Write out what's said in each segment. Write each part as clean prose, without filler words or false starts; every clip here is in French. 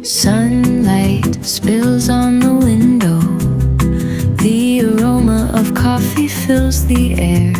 Sunlight spills on the window. The aroma of coffee fills the air.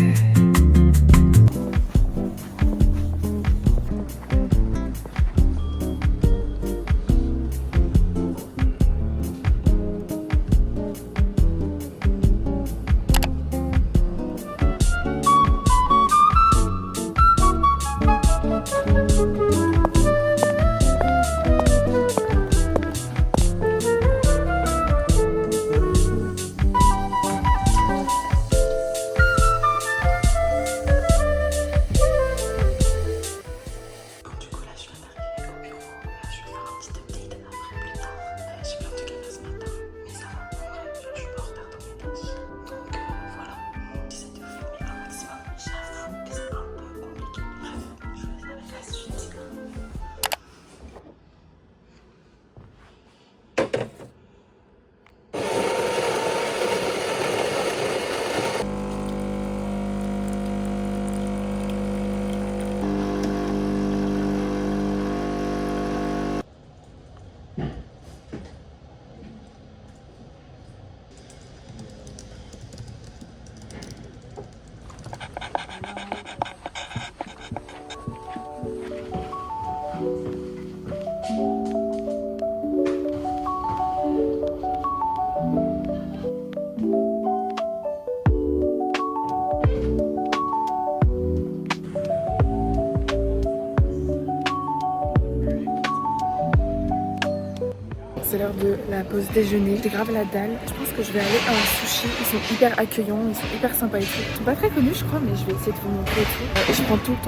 C'est l'heure de la pause déjeuner. J'ai grave la dalle. Je pense que je vais aller à un sushi. Ils sont hyper accueillants, ils sont hyper sympas et tout. Ils sont pas très connus je crois, mais je vais essayer de vous montrer et tout. Je prends tout le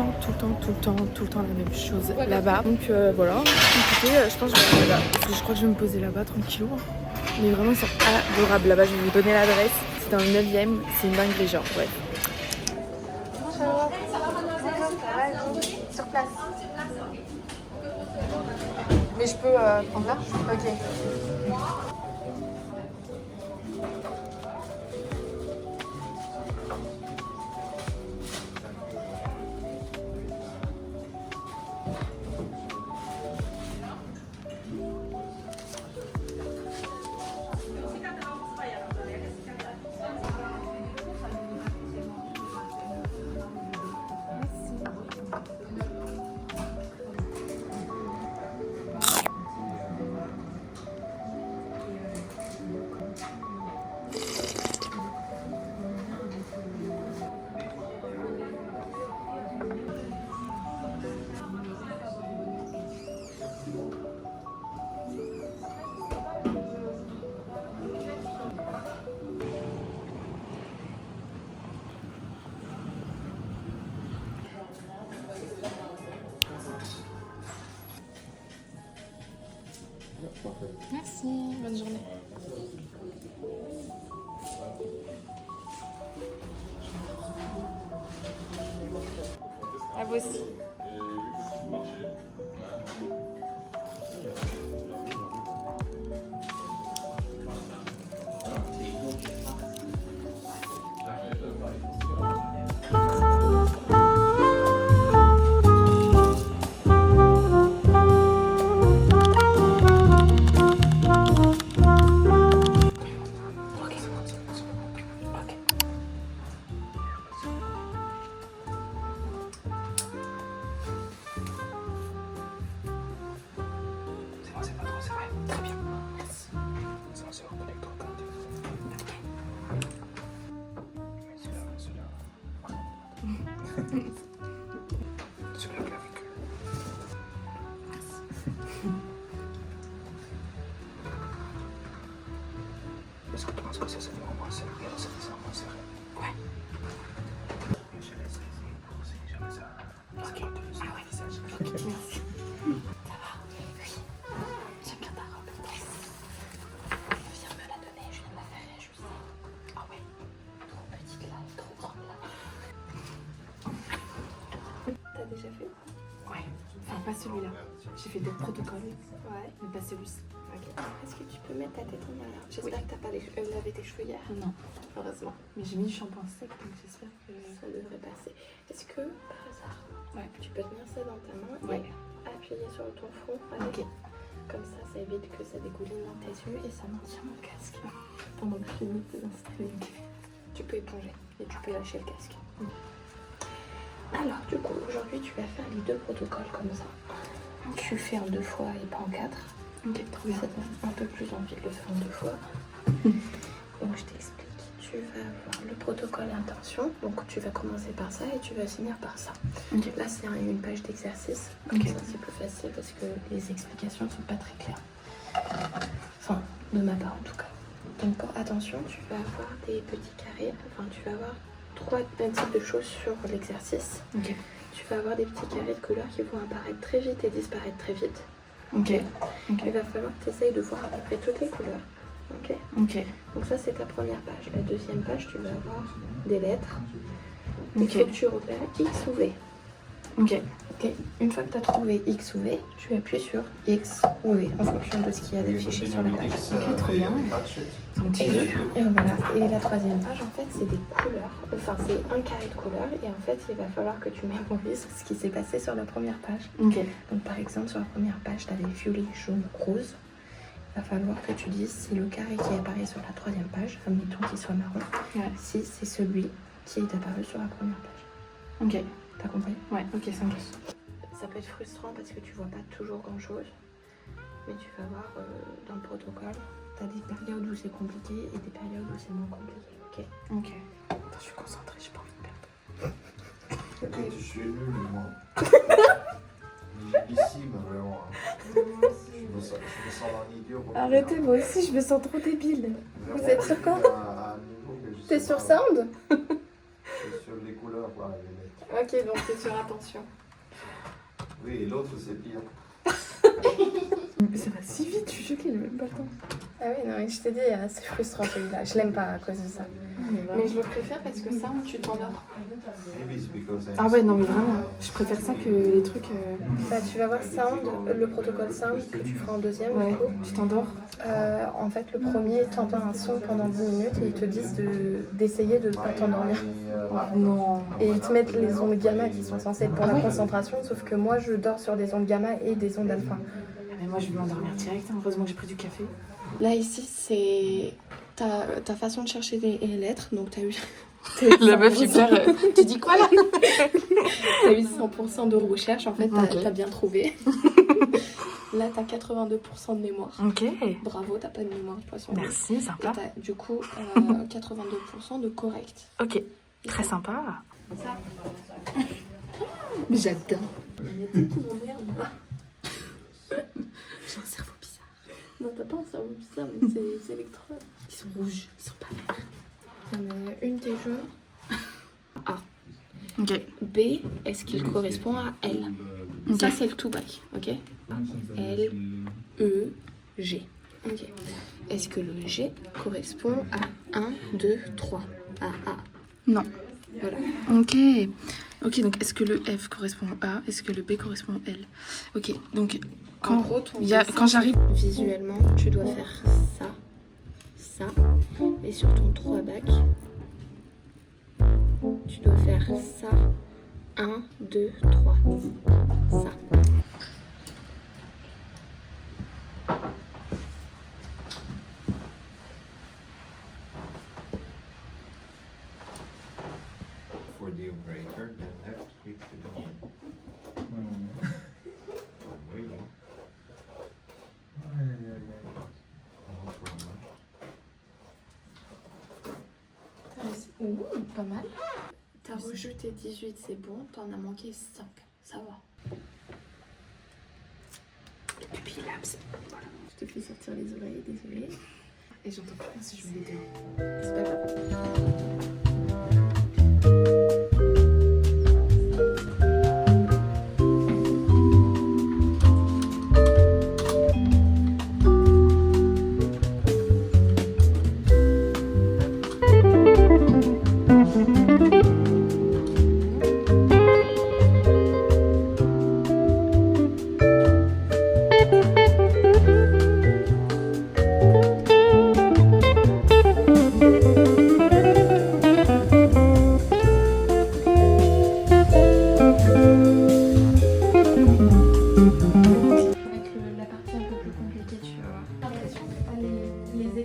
temps la même chose là-bas. Donc voilà. Écoutez, je pense que je vais aller là. Parce que je crois que je vais me poser là-bas tranquillou. Mais vraiment ils sont adorables là-bas. Je vais vous donner l'adresse. C'est dans le 9e. C'est une dinguerie genre. Ouais. Bonjour. Sur place. Mais je peux prendre là? Ok. Merci, bonne journée. À vous aussi. Est-ce que tu penses que ça c'est vraiment moins serré? Ça c'est moins serré. Ouais. Je laisse essayer pour si jamais ça. Ok. Ah oui, ça, merci. Ça va? Oui. J'aime bien ta robe. Viens me la donner, je viens de la faire et je sais. Ah ouais. Trop petite là, trop grande là. T'as déjà fait? Ouais. Enfin, pas celui-là. J'ai fait d'autres protocoles. Ouais. Mais pas celui-ci. Ok. Est-ce que tu peux mettre ta tête en arrière? J'espère que t'as pas lavé tes cheveux hier. Non, Heureusement. mais j'ai mis du shampoing sec, donc j'espère que... Ça devrait passer. Est-ce que, par hasard, Ouais. tu peux tenir ça dans ta main Ouais. et appuyer sur ton front avec. Ok. Comme ça évite que ça dégouline dans tes yeux et ça maintient mon casque pendant que je finis de t'installer. Tu peux éponger et tu peux lâcher le casque. Alors, du coup, aujourd'hui, tu vas faire les 2 protocoles comme ça. Tu fais en 2 fois et pas en 4. Ok, trop bien. Ça donne un peu plus envie de le faire en 2 fois. Donc, je t'explique. Tu vas avoir le protocole intention. Donc, tu vas commencer par ça et tu vas finir par ça. Ok. Là, c'est une page d'exercice. Comme Ok. ça, c'est plus facile parce que les explications ne sont pas très claires. Enfin, de ma part en tout cas. Donc, pour attention, tu vas avoir des petits carrés. Enfin, tu vas avoir 3 types de choses sur l'exercice. Ok. Tu vas avoir des petits carrés de couleurs qui vont apparaître très vite et disparaître très vite. Ok. Ok. Il va falloir que tu essayes de voir à peu près toutes les couleurs. Ok. Ok. Donc ça, c'est ta première page. La deuxième page, tu vas avoir des lettres. Il Ok. faut que tu repères X ou V. Ok. Ok. Une fois que tu as trouvé X ou V, tu appuies sur X ou V en fonction de ce qu'il y a d'affiché sur la page. Ok, trop bien. C'est un petit Et, jeu. et voilà. Et la troisième page, en fait, c'est des couleurs. Enfin, c'est un carré de couleurs. Et en fait, il va falloir que tu mémorises ce qui s'est passé sur la première page. Ok. Donc, par exemple, sur la première page, tu avais violet, jaune, rose. Il va falloir que tu dises si le carré qui apparaît sur la troisième page, admettons qu'il soit marron, Ouais. si c'est celui qui est apparu sur la première page. Ok. T'as compris? Ouais, ok, ça marche. Ça peut être frustrant parce que tu vois pas toujours grand chose. Mais tu vas voir dans le protocole, tu as des périodes où c'est compliqué et des périodes où c'est moins compliqué. Ok. Ok. Attends, je suis concentrée, j'ai pas envie de perdre. Ok, je suis nul, moi. Ici, mais vraiment. Je me sens un idiot. Arrêtez, moi aussi, je me sens trop débile. Vraiment, Vous êtes sur quoi? à un niveau que je T'es sais sur pas. Sound? Je suis sur les couleurs, quoi, les lettres. Ok, donc t'es sur attention. Oui, et l'autre, c'est pire. Mais ça va si vite, je suis choquée, j'ai même pas le temps. Ah oui, non, mais je t'ai dit, c'est frustrant celui-là. Je l'aime pas à cause de ça. Mais je le préfère parce que ça, tu t'endors. Maybe it's because I'm Ah ouais, non, mais vraiment, je préfère ça que les trucs. Bah, tu vas voir Sound, le protocole Sound que tu feras en deuxième. Ouais, Du coup. tu t'endors. En fait, le premier, t'entends un son pendant 10 minutes et ils te disent d'essayer de ne pas t'endormir. Non. Et ils te mettent les ondes gamma qui sont censées être pour la concentration, sauf que moi je dors sur des ondes gamma et des ondes alpha. Ah, mais moi, je vais m'endormir direct, hein. Heureusement que j'ai pris du café. Là ici c'est ta façon de chercher les lettres, donc t'as eu... La meuf hyper. Tu dis quoi là? T'as eu 100% de recherche, en fait Ok. t'as bien trouvé. Là t'as 82% de mémoire. Ok. Bravo, t'as pas de mémoire de poisson. Merci, Et sympa. t'as du coup 82% de correct. Ok, très sympa. Ça, Mais j'adore. il y a des trucs en merde. J'ai un cerveau bizarre. Non, t'as pas un cerveau bizarre, mais c'est les électrodes. Ils sont rouges, ils sont pas verts. Il y en a une des jaunes. Ok. B, est-ce qu'il correspond à L? Ok. Ça, c'est le tout bac, ok? L, E, G. Ok. Est-ce que le G correspond à 1, 2, 3? À A. Non. Voilà. Ok. Ok, donc est-ce que le F correspond à A? Est-ce que le B correspond à L? Ok, donc En quand, gros, ton quand dessin, j'arrive. visuellement, tu dois faire ça, ça. Et sur ton 3 bac, tu dois faire ça. 1, 2, 3. Ça. For deal breaker, then left click to the one. I'm waiting. No problem. Ouh, pas mal. T'as rejeté tes 18, c'est bon. T'en as manqué 5. Ça va. Et puis là, c'est. Voilà. Je te fais sortir les oreilles, désolée. Et j'entends plus rien si je mets les deux. C'est pas grave.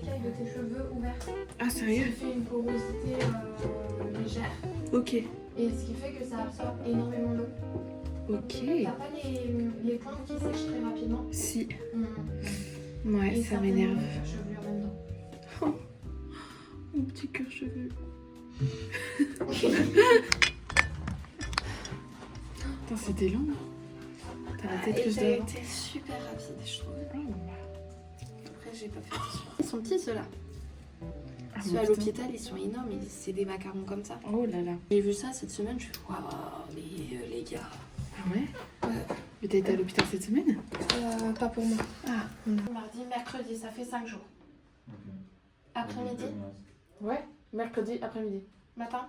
l'écaille de tes cheveux ouverts. Ah, Ça sérieux? fait une porosité légère. Ok. Et ce qui fait que ça absorbe énormément d'eau. Ok. T'as pas les pointes qui sèchent très rapidement? Si. Mmh. Ouais, Et ça fait m'énerve. une chevelure là-dedans. Mon petit cœur chevelu. Attends, c'était long. T'as la tête Et plus t'as de... été super rapide, je trouve. Après, j'ai pas fait attention. Ils sont petits ceux-là. Ah, Ceux mon à putain. l'hôpital, ils sont énormes. C'est des macarons comme ça. Oh là là. J'ai vu ça cette semaine, je suis waouh, les gars. Ah ouais? Ouais. Mais t'as été à l'hôpital cette semaine? Pas pour moi. Ah. Mardi, mercredi, ça fait 5 jours. Après-midi, Ouais, mercredi, après-midi. matin.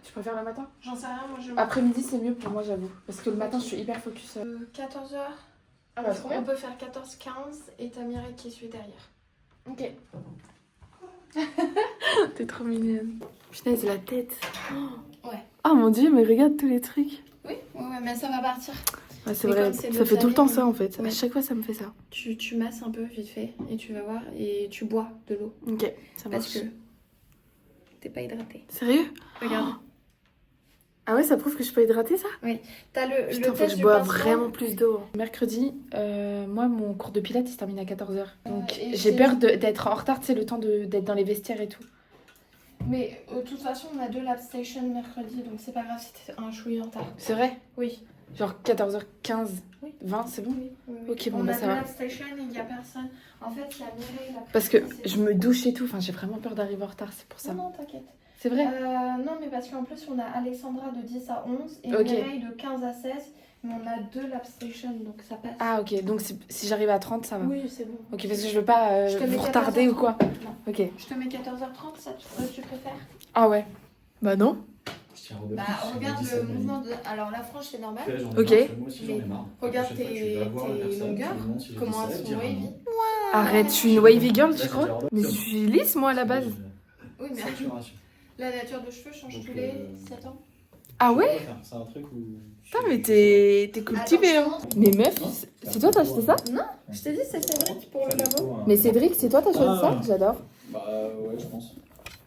Tu préfères le matin? J'en sais rien, moi je. Après-midi, c'est mieux pour moi, j'avoue. Parce que le matin, je suis hyper focus. 14h. Ah bah, trop bien. On peut faire 14-15 et ta Mireille qui suit derrière. Ok. T'es trop mignonne. Punaise, la tête. Ouais. Oh mon dieu, mais regarde tous les trucs. Oui, ouais, mais ça va partir. Ouais, c'est Mais vrai, comme c'est ça le fait tout le temps salé, ça en fait. ouais. À chaque fois, ça me fait ça. Tu masses un peu vite fait et tu vas voir et tu bois de l'eau. Ok, ça marche. Parce que t'es pas hydraté. Sérieux? Regarde. Ah ouais, ça prouve que je peux hydrater ça? T'as le Putain, faut que test je du bois Pascal. vraiment plus d'eau. Mercredi, moi, mon cours de pilates, il se termine à 14h. Donc, et j'ai c'est- peur d'être en retard, tu sais, le temps d'être dans les vestiaires et tout. Mais de toute façon, on a 2 lab station mercredi, donc c'est pas grave si t'es un chouïa en retard. C'est vrai? Oui. Genre 14h15, Oui. 20, c'est bon? Oui. Ok, bon, on bah, a ça 2 va. lab station et il y a personne. En fait, il y a Mireille la Parce que précise, je me douche et tout, enfin, j'ai vraiment peur d'arriver en retard, c'est pour ça. Non, t'inquiète. C'est vrai? Non, mais parce qu'en plus, on a Alexandra de 10 à 11 et Ok. Mireille de 15 à 16. Mais on a 2 lab station, donc ça passe. Ah, ok, donc si j'arrive à 30, ça va. Oui, c'est bon. Ok, parce que je veux pas Je te mets vous retarder 14h30. ou quoi? Non. Ok. Je te mets 14h30, ça tu préfères? Ah ouais. Bah non. Bah, regarde le mouvement de. Alors, la frange, c'est normal. Ok. Mais regarde tes longueurs, comment elles sont wavy. Arrête, je suis une wavy girl, tu crois? Mais je suis lisse, moi, à la base. Oui, mais la nature de cheveux change tous les 7 ans. Ah ouais? C'est un truc où. Putain, mais t'es cultivé, hein. Mais meuf, c'est toi, t'as acheté ça? Je t'ai dit, c'est Cédric pour le labo. Mais Cédric, c'est toi, t'as choisi ça? J'adore. Bah ouais, je pense.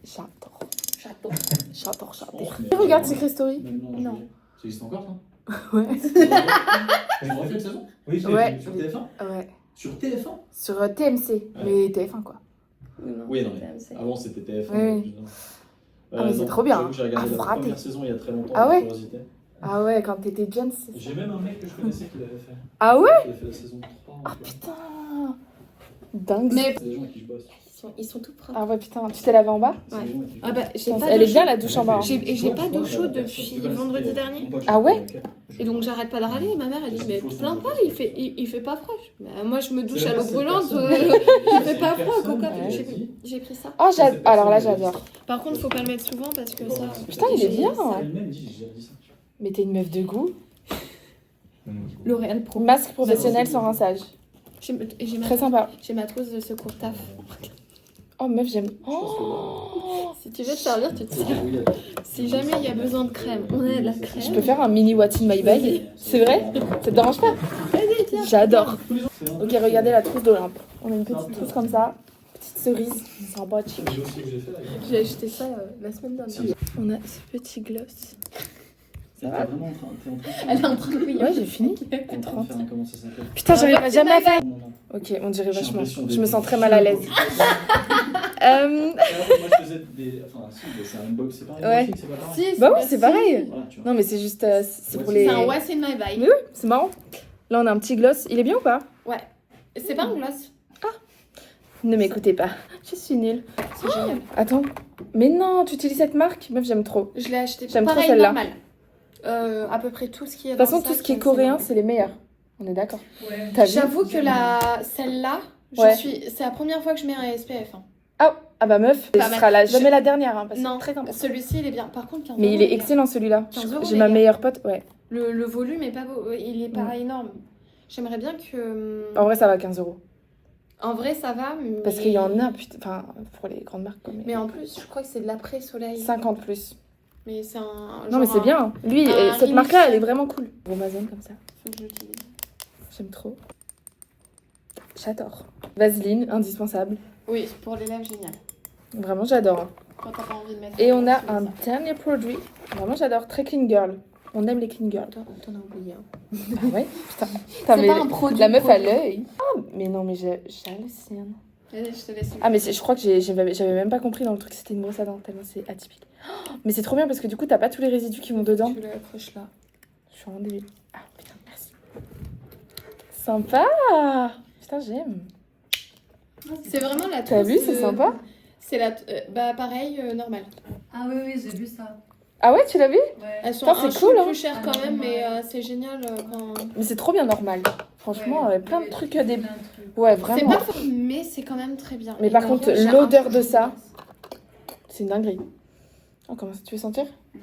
J'adore. Chapeau. J'adore, Je j'adore. pense, mais- Regarde Secret Story. Non. Ça existe encore, ça? Ouais. Ils ont refait une saison? Oui, Ouais. sur TF1? Ouais. Sur TF1? Sur TMC, mais TF1 quoi. Oui, non, mais avant c'était TF1. Oui. Ah, mais c'est non, trop bien, j'avoue que J'ai regardé hein. Ah, la faut rater. première saison il y a très longtemps. Ah par ouais? curiosité. Ah ouais, quand t'étais jeune, c'est ça. J'ai même un mec que je connaissais qui l'avait fait. Ah ouais? Qui a fait la saison 3. Ah putain. Dingue. Mais C'est des gens avec qui je bosse. ils sont tout propres. Ah ouais, putain, tu t'es lavé en bas? C'est des gens avec qui je Ah bosse. bah, j'ai pas Elle d'eau est bien chaude. la douche en bas. hein. Et j'ai pas Tu vois, d'eau chaude la depuis personne- vendredi mon dernier. pote, Ah ouais? Et donc j'arrête pas de râler. Ma mère elle dit mais plains pas, il fait pas froid. Bah, moi je me douche C'est à l'eau cette brûlante, personne- il fait c'est pas une froid. personne Coca, qui m'a dit- j'ai pris ça. Oh, cette alors là, personne, elle a j'adore. Par contre faut pas le mettre souvent parce que ça. Putain, il est bien. Elle-même dit, j'ai déjà dit ça. Mais t'es une meuf de goût. L'Oréal Pro. Masque professionnel sans rinçage. J'ai Très sympa. ma trousse de secours taf. Oh meuf, j'aime. Je pense que là, Si tu veux te servir, tu te faut se sers. débrouiller. Si jamais il y a besoin de crème, on a de la crème. Je peux faire un mini What's in my bag. C'est vrai? Ça te dérange pas? J'adore. Ok, regardez la trousse d'Olympe. On a une petite trousse comme ça. Petite cerise. C'est un bas chic. C'est aussi que j'ai fait là. J'ai acheté ça la semaine dernière. On a ce petit gloss. Ça va vraiment en train, t'es en train de faire- Elle est en train de couiller. Ouais, j'ai fini. t'es en train de faire un- comment ça s'appelle? Putain, j'arrive jamais à faire. Non, non. Ok, on dirait J'ai vachement. l'impression Je d'être me sens très mal à l'aise. Ah, moi je faisais des. Enfin, si, mais c'est un unbox, c'est pareil. Ouais. C'est pas pareil. Si, Bah oui, pas c'est si. pareil. Voilà, tu vois. Non, mais c'est juste. C'est Ouais, pour c'est les. C'est un what's in my bag. Mais oui, c'est marrant. Là, on a un petit gloss. Il est bien ou pas? Ouais. C'est pas un gloss. Ne m'écoutez pas. Je suis nulle. C'est génial. Attends. Mais non, tu utilises cette marque? Meuf, j'aime trop. Je l'ai acheté. J'aime trop pareil, celle-là. normal. À peu près tout ce qui est. De toute façon, tout ce qui est coréen, c'est les meilleurs. On est d'accord. T'as vu? J'avoue que celle-là, Ouais. c'est la première fois que je mets un SPF. hein. Ah bah meuf, Pas ce mal. sera jamais la dernière. Hein, parce que Non, c'est très important. celui-ci il est bien. Par contre, 15 Mais il euros, est les gars. excellent celui-là. 15 euros, J'ai les ma gars. meilleure pote. Ouais. Le volume est pas beau. Il est pas énorme. J'aimerais bien que. En vrai, ça va 15 euros. En vrai, ça va. Mais... Parce qu'il y en a, putain. Enfin, pour les grandes marques. Quoi, Mais en plus, je crois que c'est de l'après-soleil. 50 plus. Mais c'est un. Non, mais c'est bien. Lui, un cette marque-là, remix. elle est vraiment cool. Amazon comme ça. Faut que je l'utilise. J'aime trop. J'adore. Vaseline, indispensable. Oui, pour les lèvres, génial. Vraiment, j'adore. Quand t'as pas envie de mettre. Et on a tu mets un ça. dernier produit. Vraiment, j'adore. Très clean girl. On aime les clean girls. T'en as oublié. Ah ouais, putain. Putain, C'est mais pas un produit. la meuf à l'œil. Ah, mais non, mais j'hallucine. Allez, je te laisse. Ah, mais je crois que j'avais même pas compris dans le truc que c'était une brosse à dents, tellement c'est atypique. Oh, mais c'est trop bien parce que du coup, t'as pas tous les résidus qui vont dedans. Tu l'accroches là. Je suis en débile. Ah, putain, merci. Sympa. Putain, j'aime. C'est vraiment la T'as trousse vu, c'est de- sympa. C'est la. Bah, pareil, normal. Ah oui, oui, j'ai vu ça. Ah ouais, tu l'as vu? Ouais. Elles sont Putain, c'est un cool, chou hein. plus chères quand Ah, même, non, mais ouais. c'est génial quand. Mais c'est trop bien normal. Franchement, Ouais, plein de ouais, trucs, plein des... de trucs. Ouais, C'est vraiment. pas fort, mais c'est quand même très bien. Mais Et par d'ailleurs, contre, j'ai un l'odeur peu de ça, c'est une dinguerie. Oh, comment ça, tu veux sentir? Ouais.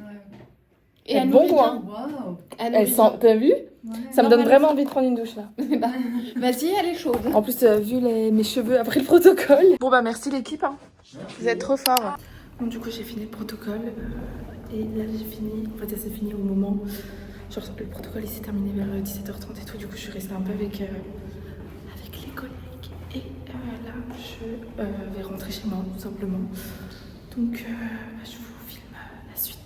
Et elle bon nourrit goût, bien. hein. Waouh. Elle Elle nourrit sent, t'as vu? Ouais. Ça me Non, donne mais vraiment envie de prendre une douche là. bien. Bah, vas-y, elle est chaude. En plus, vu mes cheveux après le protocole. Bon bah merci l'équipe, hein. Vous êtes trop forts. Bon, du coup j'ai fini le protocole et là j'ai fini, en fait ça s'est fini au moment, genre le protocole il s'est terminé vers 17h30 et tout, du coup je suis restée un peu avec les collègues et là je vais rentrer chez moi tout simplement. Donc je vous filme la suite.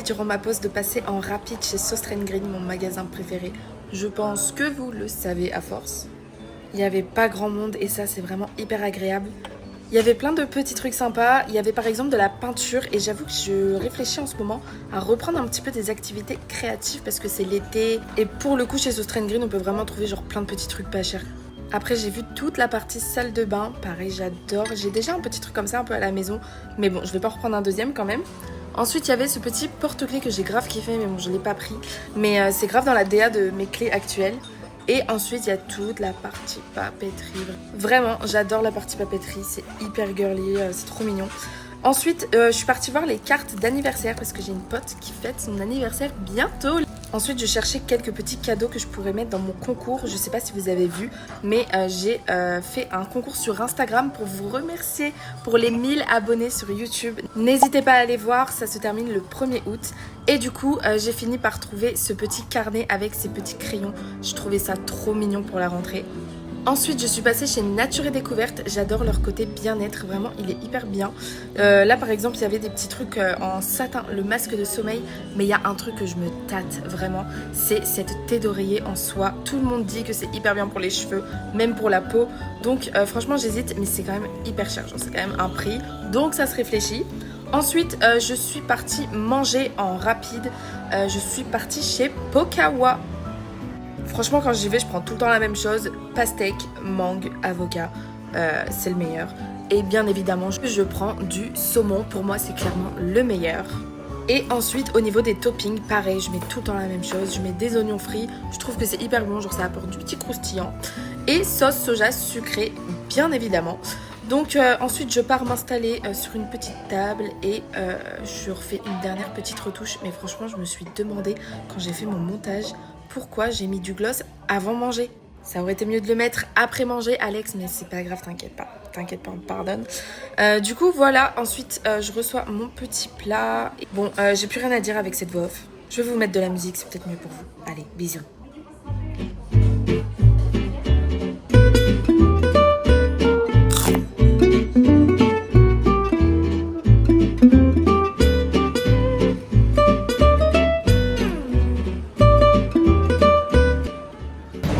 Durant ma pause de passer en rapide chez Sauce Green, mon magasin préféré. Je pense que vous le savez à force. Il n'y avait pas grand monde et ça c'est vraiment hyper agréable. Il y avait plein de petits trucs sympas. Il y avait par exemple de la peinture et j'avoue que je réfléchis en ce moment à reprendre un petit peu des activités créatives parce que c'est l'été. Et pour le coup chez Sauce Green on peut vraiment trouver genre plein de petits trucs pas chers. Après j'ai vu toute la partie salle de bain. Pareil j'adore. J'ai déjà un petit truc comme ça un peu à la maison. Mais bon je vais pas reprendre un deuxième quand même. Ensuite, il y avait ce petit porte-clés que j'ai grave kiffé, mais bon, je l'ai pas pris. Mais c'est grave dans la DA de mes clés actuelles. Et ensuite, il y a toute la partie papeterie. Vraiment, j'adore la partie papeterie. C'est hyper girly, c'est trop mignon. Ensuite, je suis partie voir les cartes d'anniversaire parce que j'ai une pote qui fête son anniversaire bientôt. Ensuite, je cherchais quelques petits cadeaux que je pourrais mettre dans mon concours. Je sais pas si vous avez vu, mais j'ai fait un concours sur Instagram pour vous remercier pour les 1000 abonnés sur YouTube. N'hésitez pas à aller voir, ça se termine le 1er août. Et du coup, j'ai fini par trouver ce petit carnet avec ces petits crayons. Je trouvais ça trop mignon pour la rentrée. Ensuite, je suis passée chez Nature et Découverte. J'adore leur côté bien-être, vraiment, il est hyper bien. Là, par exemple, il y avait des petits trucs en satin, le masque de sommeil. Mais il y a un truc que je me tâte vraiment, c'est cette thé d'oreiller en soie. Tout le monde dit que c'est hyper bien pour les cheveux, même pour la peau. Donc, franchement, j'hésite, mais c'est quand même hyper cher. Genre, c'est quand même un prix, donc ça se réfléchit. Ensuite, je suis partie manger en rapide. Je suis partie chez Pokawa. Franchement, quand j'y vais, je prends tout le temps la même chose. Pastèque, mangue, avocat. C'est le meilleur. Et bien évidemment, je prends du saumon. Pour moi, c'est clairement le meilleur. Et ensuite, au niveau des toppings, pareil, je mets tout le temps la même chose. Je mets des oignons frits. Je trouve que c'est hyper bon. Genre, ça apporte du petit croustillant. Et sauce soja sucrée, bien évidemment. Donc ensuite je pars m'installer sur une petite table et je refais une dernière petite retouche. Mais franchement je me suis demandé quand j'ai fait mon montage pourquoi j'ai mis du gloss avant manger. Ça aurait été mieux de le mettre après manger Alex, mais c'est pas grave, t'inquiète pas, on te pardonne. Du coup voilà, ensuite je reçois mon petit plat. Bon j'ai plus rien à dire avec cette voix off. Je vais vous mettre de la musique, c'est peut-être mieux pour vous. Allez, bisous.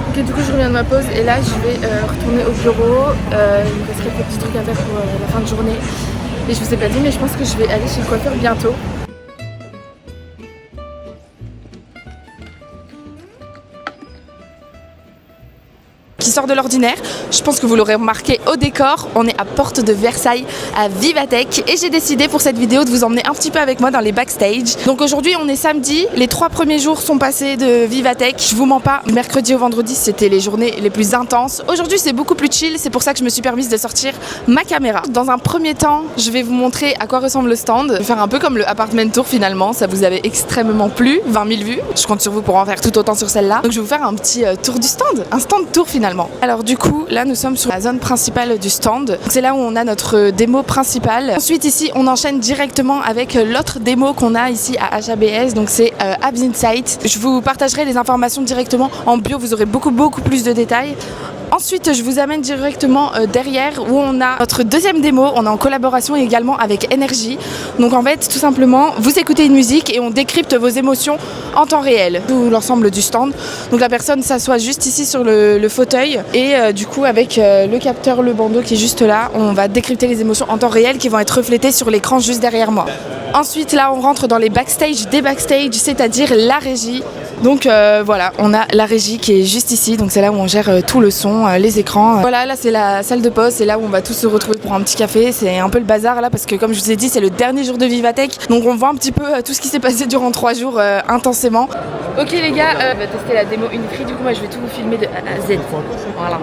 Ok, du coup je reviens de ma pause et là je vais retourner au bureau. Il me reste quelques petits trucs à faire pour la fin de journée. Et je vous ai pas dit mais je pense que je vais aller chez le coiffeur bientôt. sort de l'ordinaire. Je pense que vous l'aurez remarqué au décor, on est à Porte de Versailles à Vivatech et j'ai décidé pour cette vidéo de vous emmener un petit peu avec moi dans les backstage. Donc aujourd'hui on est samedi, les 3 premiers jours sont passés de Vivatech. Je vous mens pas, mercredi au vendredi c'était les journées les plus intenses. Aujourd'hui c'est beaucoup plus chill, c'est pour ça que je me suis permise de sortir ma caméra. Dans un premier temps, je vais vous montrer à quoi ressemble le stand. Je vais faire un peu comme le apartment tour finalement, ça vous avait extrêmement plu, 20 000 vues. Je compte sur vous pour en faire tout autant sur celle-là. Donc je vais vous faire un petit tour du stand, un stand tour finalement. Alors du coup, là nous sommes sur la zone principale du stand. C'est là où on a notre démo principale. Ensuite ici, on enchaîne directement avec l'autre démo qu'on a ici à HABS, donc c'est Abs Insight. Je vous partagerai les informations directement en bio, vous aurez beaucoup plus de détails. Ensuite, je vous amène directement derrière où on a notre deuxième démo. On est en collaboration également avec Energy. Donc en fait, tout simplement, vous écoutez une musique et on décrypte vos émotions en temps réel. Tout l'ensemble du stand. Donc la personne s'assoit juste ici sur le fauteuil et du coup avec le capteur, le bandeau qui est juste là, on va décrypter les émotions en temps réel qui vont être reflétées sur l'écran juste derrière moi. Ensuite, là, on rentre dans les backstage des backstage, c'est-à-dire la régie. Donc voilà, on a la régie qui est juste ici, donc c'est là où on gère tout le son, les écrans. Voilà, là c'est la salle de poste, c'est là où on va tous se retrouver pour un petit café. C'est un peu le bazar là parce que comme je vous ai dit, c'est le dernier jour de Vivatech, donc on voit un petit peu tout ce qui s'est passé durant 3 jours intensément. Ok les gars, on va tester la démo Unitri, du coup moi je vais tout vous filmer de A à Z. Voilà.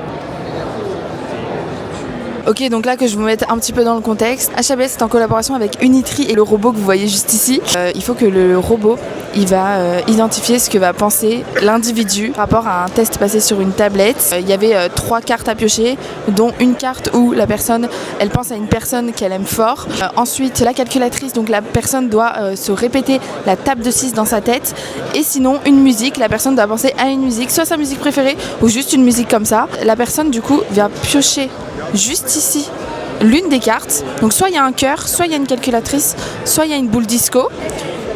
Ok, donc là que je vous mette un petit peu dans le contexte, HABS est en collaboration avec Unitri et le robot que vous voyez juste ici. Il faut que le robot, il va identifier ce que va penser l'individu par rapport à un test passé sur une tablette. Il y avait 3 cartes à piocher, dont une carte où la personne, elle pense à une personne qu'elle aime fort. Ensuite, la calculatrice, donc la personne doit se répéter la table de 6 dans sa tête. Et sinon, une musique, la personne doit penser à une musique, soit sa musique préférée ou juste une musique comme ça. La personne, du coup, vient piocher juste ici l'une des cartes, donc soit il y a un cœur, soit il y a une calculatrice, soit il y a une boule disco.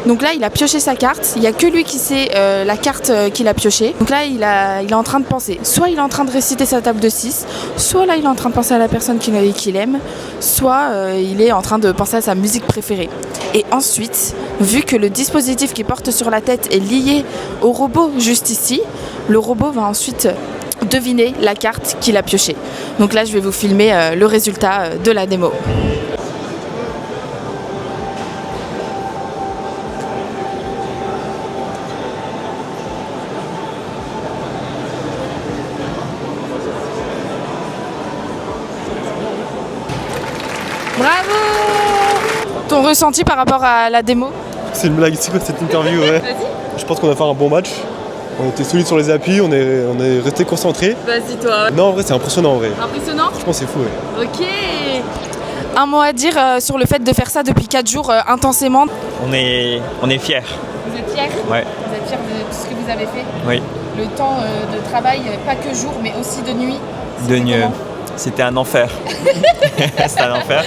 Donc là il a pioché sa carte, il n'y a que lui qui sait la carte qu'il a piochée. Donc là il est en train de penser, soit il est en train de réciter sa table de 6, soit là il est en train de penser à la personne qu'il aime, soit il est en train de penser à sa musique préférée. Et ensuite, vu que le dispositif qui porte sur la tête est lié au robot juste ici, le robot va ensuite deviner la carte qu'il a piochée. Donc là je vais vous filmer le résultat de la démo. Bravo! Ton ressenti par rapport à la démo? C'est une blague, c'est quoi cette interview? Ouais. Je pense qu'on a fait un bon match. On était solide sur les appuis, on est resté concentré. Vas-y toi. Non, en vrai, c'est impressionnant en vrai. Impressionnant? Franchement, c'est fou. Ouais. Ok. Un mot à dire sur le fait de faire ça depuis 4 jours intensément? On est fiers. Vous êtes fiers? Ouais. Vous êtes fiers de tout ce que vous avez fait? Oui. Le temps de travail, pas que jour, mais aussi de nuit. De nuit. C'était un enfer. C'était un enfer.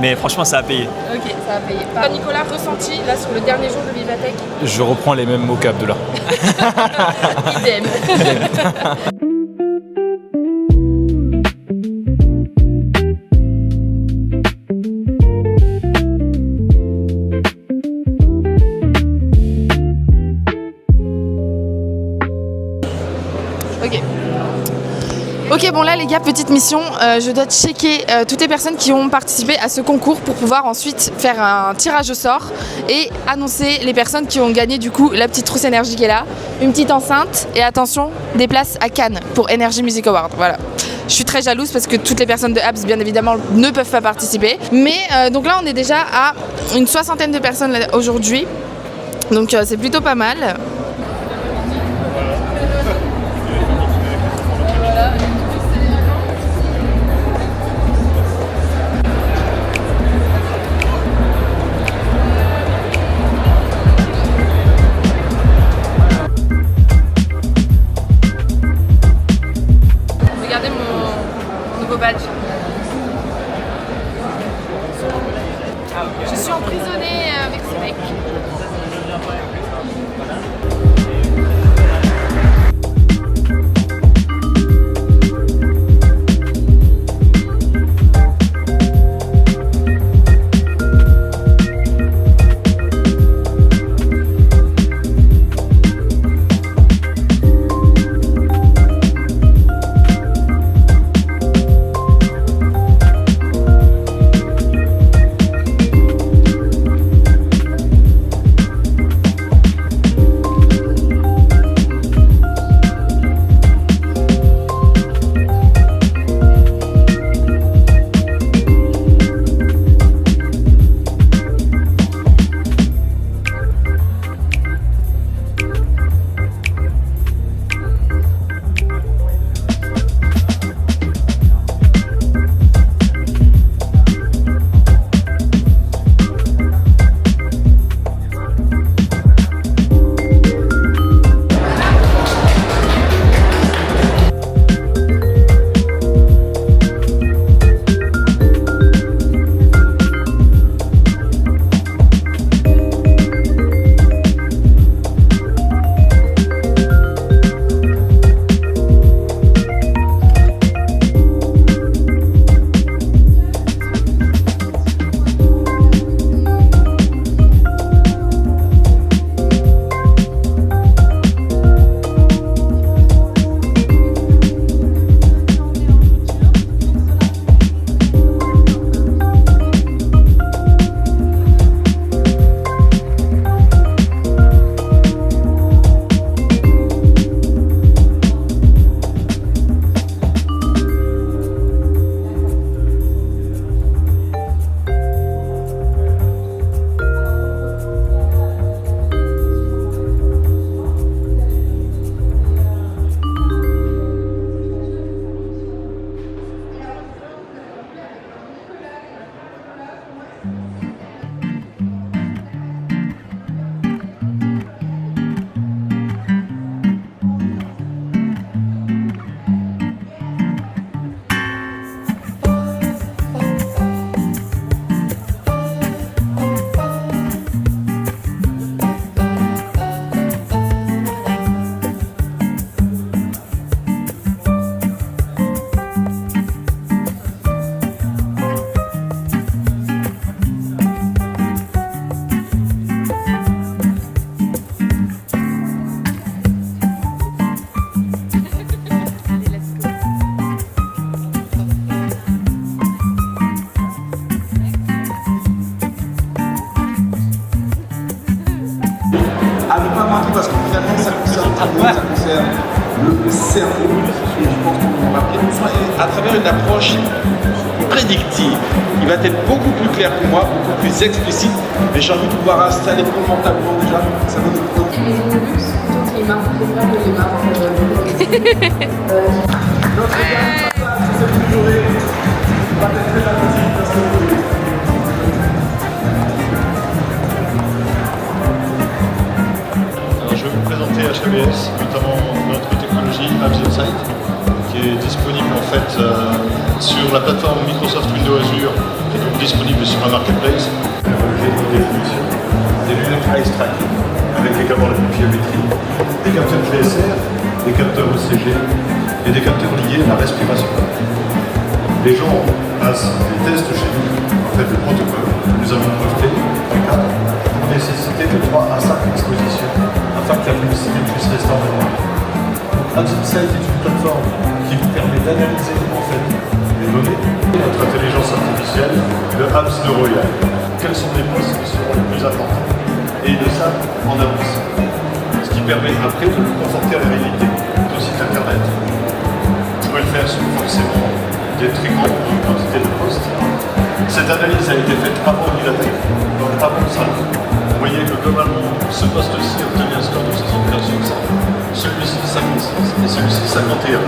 Mais franchement, ça a payé. Ok, ça a payé. Nicolas, ressenti là sur le dernier jour de Vivatech? Je reprends les mêmes mots qu'Abdullah. Idem. Ok, bon là les gars, petite mission, je dois checker toutes les personnes qui ont participé à ce concours pour pouvoir ensuite faire un tirage au sort et annoncer les personnes qui ont gagné du coup la petite trousse énergie qui est là, une petite enceinte et attention, des places à Cannes pour Energy Music Award, voilà. Je suis très jalouse parce que toutes les personnes de Abs bien évidemment ne peuvent pas participer, mais donc là on est déjà à une 60aine de personnes aujourd'hui, donc c'est plutôt pas mal. Badge. Je suis emprisonnée avec ce mec. travaux, ça concerne le cerveau. Je pense qu'on va bien et à travers une approche prédictive. Il va être beaucoup plus clair pour moi, beaucoup plus explicite. Mais j'ai envie de pouvoir installer confortablement déjà. Ça va nous Les luxe, plutôt que les marques, les marques, les marques. Notre gamme passage sur cette journée va être très attentif parce que alors, je vais vous présenter HKBS, notamment notre technologie Apps Insight, qui est disponible en fait sur la plateforme Microsoft Windows Azure, qui est donc disponible sur un marketplace. J'ai une définition des lunettes Eye Tracking avec également la pupillométrie, des capteurs GSR, des capteurs ECG et des capteurs liés à la respiration. Les gens passent des tests chez nous, en fait le protocole que nous avons breveté dans le cadre pour nécessiter de 3 à 5 expositions afin que la publicité puisse rester en mémoire. Apps Insight est une plateforme qui vous permet d'analyser en fait les données et notre intelligence artificielle de Apps de Royal. Quels sont les postes qui seront les plus importants? Et de ça en avance. Ce qui permet après de vous conforter à la réalité de site internet. Vous pouvez le faire sur forcément des très grandes quantités de postes. Cette analyse a été faite avant Unilatec, donc avant ça. Vous voyez que globalement, ce poste-ci a obtenu un score de 75 sur 100, celui-ci 56 et celui-ci 51.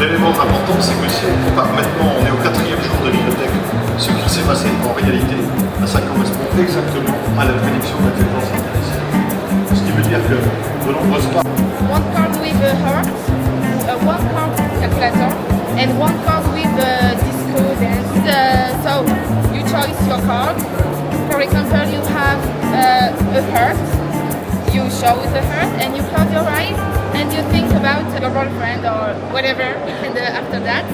L'élément important, c'est que si on compare maintenant, on est au 4e jour de Unilatec, ce qui s'est passé en réalité, ça correspond exactement à la prédiction de l'intelligence artificielle. Ce qui veut dire que de nombreuses parts. One card with a heart, one card calculator, and one card with disco dance. So you choose your card. For example, you have a heart. You show the heart, and you close your eyes, and you think about your girlfriend or whatever. And after that,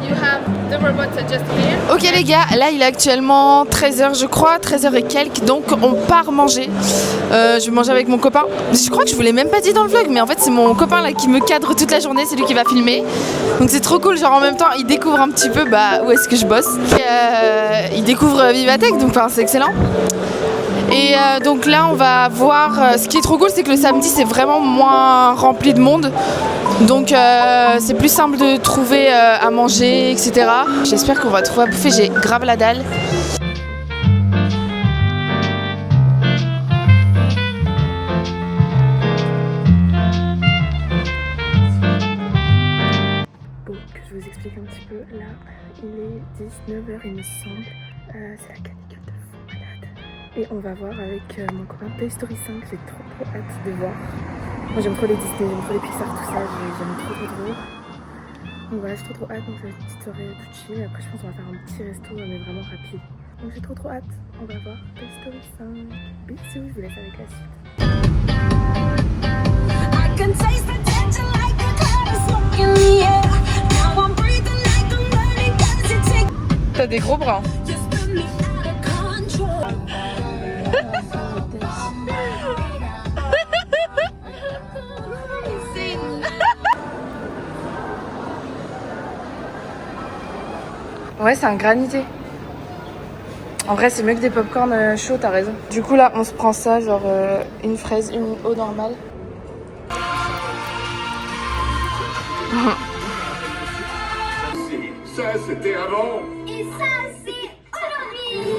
you have the robot just here. Ok les gars, là il est actuellement 13h je crois, 13h et quelques, donc on part manger. Je vais manger avec mon copain. Je crois que je vous l'ai même pas dit dans le vlog, mais en fait c'est mon copain là qui me cadre toute la journée, c'est lui qui va filmer. Donc c'est trop cool, genre en même temps il découvre un petit peu où est-ce que je bosse. Et, il découvre Vivatech, donc c'est excellent. Et donc là on va voir, ce qui est trop cool c'est que le samedi c'est vraiment moins rempli de monde. Donc c'est plus simple de trouver à manger, etc. J'espère qu'on va trouver à bouffer, j'ai grave la dalle. Bon, que je vous explique un petit peu, là il est 19h il me semble, c'est la canicule de fou malade. Et on va voir avec mon copain Toy Story 5, j'ai trop hâte de voir. Moi j'aime trop les Disney, j'aime trop les Pixar, tout ça, j'aime trop. Donc voilà, j'ai trop hâte, donc ça va être une petite soirée toute chill. Après je pense qu'on va faire un petit resto, mais vraiment rapide. Donc j'ai trop hâte, on va voir Toy Story 5. Bisous, je vous laisse avec la suite. T'as des gros bras. Ouais, c'est un granité. En vrai, c'est mieux que des popcorn chauds, t'as raison. Du coup, là, on se prend ça, genre une fraise, une eau normale. Ça, c'était avant. Et ça, c'est aujourd'hui.